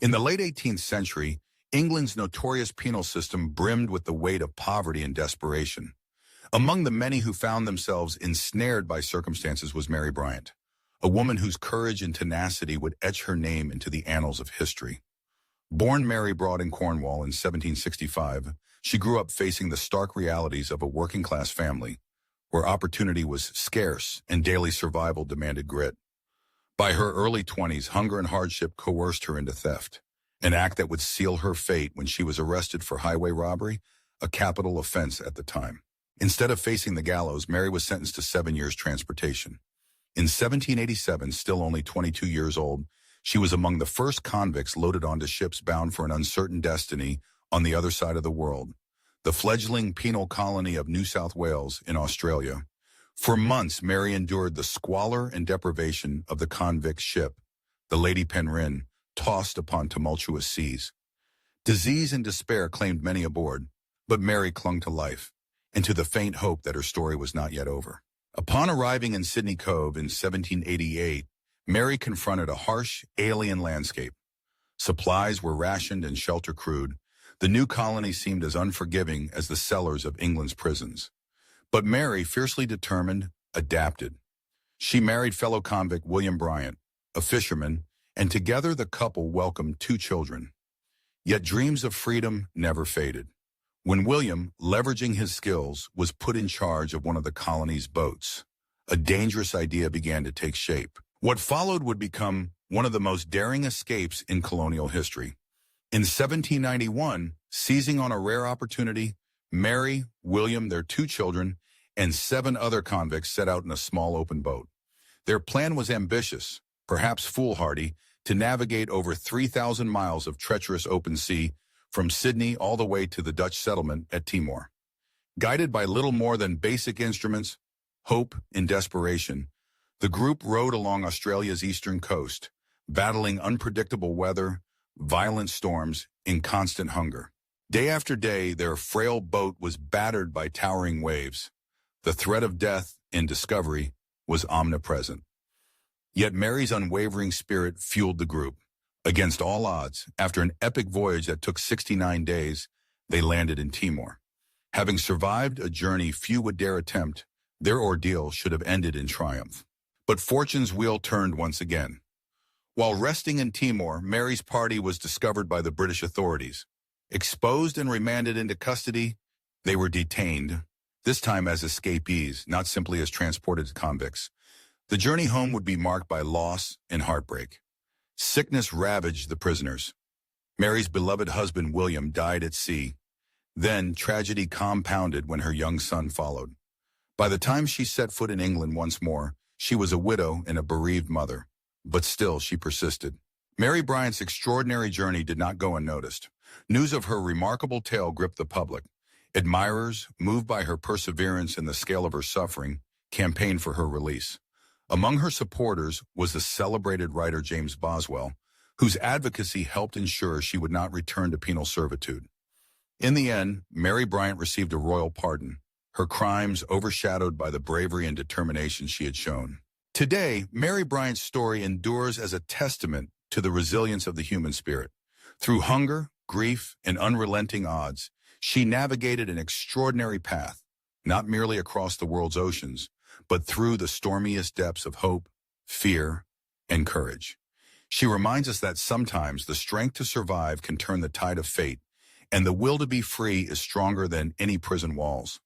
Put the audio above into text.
In the late 18th century, England's notorious penal system brimmed with the weight of poverty and desperation. Among the many who found themselves ensnared by circumstances was Mary Bryant, a woman whose courage and tenacity would etch her name into the annals of history. Born Mary Broad in Cornwall in 1765, she grew up facing the stark realities of a working-class family, where opportunity was scarce and daily survival demanded grit. By her early 20s, hunger and hardship coerced her into theft, an act that would seal her fate when she was arrested for highway robbery, a capital offense at the time. Instead of facing the gallows, Mary was sentenced to 7 years transportation. In 1787, still only 22 years old, she was among the first convicts loaded onto ships bound for an uncertain destiny on the other side of the world, the fledgling penal colony of New South Wales in Australia. For months, Mary endured the squalor and deprivation of the convict ship, the Lady Penrhyn, tossed upon tumultuous seas. Disease and despair claimed many aboard, but Mary clung to life and to the faint hope that her story was not yet over. Upon arriving in Sydney Cove in 1788, Mary confronted a harsh, alien landscape. Supplies were rationed and shelter crude. The new colony seemed as unforgiving as the cellars of England's prisons. But Mary, fiercely determined, adapted. She married fellow convict William Bryant, a fisherman, and together the couple welcomed 2 children. Yet dreams of freedom never faded. When William, leveraging his skills, was put in charge of one of the colony's boats, a dangerous idea began to take shape. What followed would become one of the most daring escapes in colonial history. In 1791, seizing on a rare opportunity, Mary, William, their 2 children, and 7 other convicts set out in a small open boat. Their plan was ambitious, perhaps foolhardy, to navigate over 3,000 miles of treacherous open sea from Sydney all the way to the Dutch settlement at Timor. Guided by little more than basic instruments, hope and desperation, the group rowed along Australia's eastern coast, battling unpredictable weather, violent storms, and constant hunger. Day after day, their frail boat was battered by towering waves. The threat of death and discovery was omnipresent. Yet Mary's unwavering spirit fueled the group. Against all odds, after an epic voyage that took 69 days, they landed in Timor. Having survived a journey few would dare attempt, their ordeal should have ended in triumph. But fortune's wheel turned once again. While resting in Timor, Mary's party was discovered by the British authorities. Exposed and remanded into custody, they were detained, this time as escapees, not simply as transported convicts. The journey home would be marked by loss and heartbreak. Sickness ravaged the prisoners. Mary's beloved husband, William, died at sea. Then tragedy compounded when her young son followed. By the time she set foot in England once more, she was a widow and a bereaved mother. But still, she persisted. Mary Bryant's extraordinary journey did not go unnoticed. News of her remarkable tale gripped the public. Admirers, moved by her perseverance and the scale of her suffering, campaigned for her release. Among her supporters was the celebrated writer James Boswell, whose advocacy helped ensure she would not return to penal servitude. In the end, Mary Bryant received a royal pardon, her crimes overshadowed by the bravery and determination she had shown. Today, Mary Bryant's story endures as a testament to the resilience of the human spirit. Through hunger, grief, and unrelenting odds, she navigated an extraordinary path, not merely across the world's oceans, but through the stormiest depths of hope, fear, and courage. She reminds us that sometimes the strength to survive can turn the tide of fate, and the will to be free is stronger than any prison walls.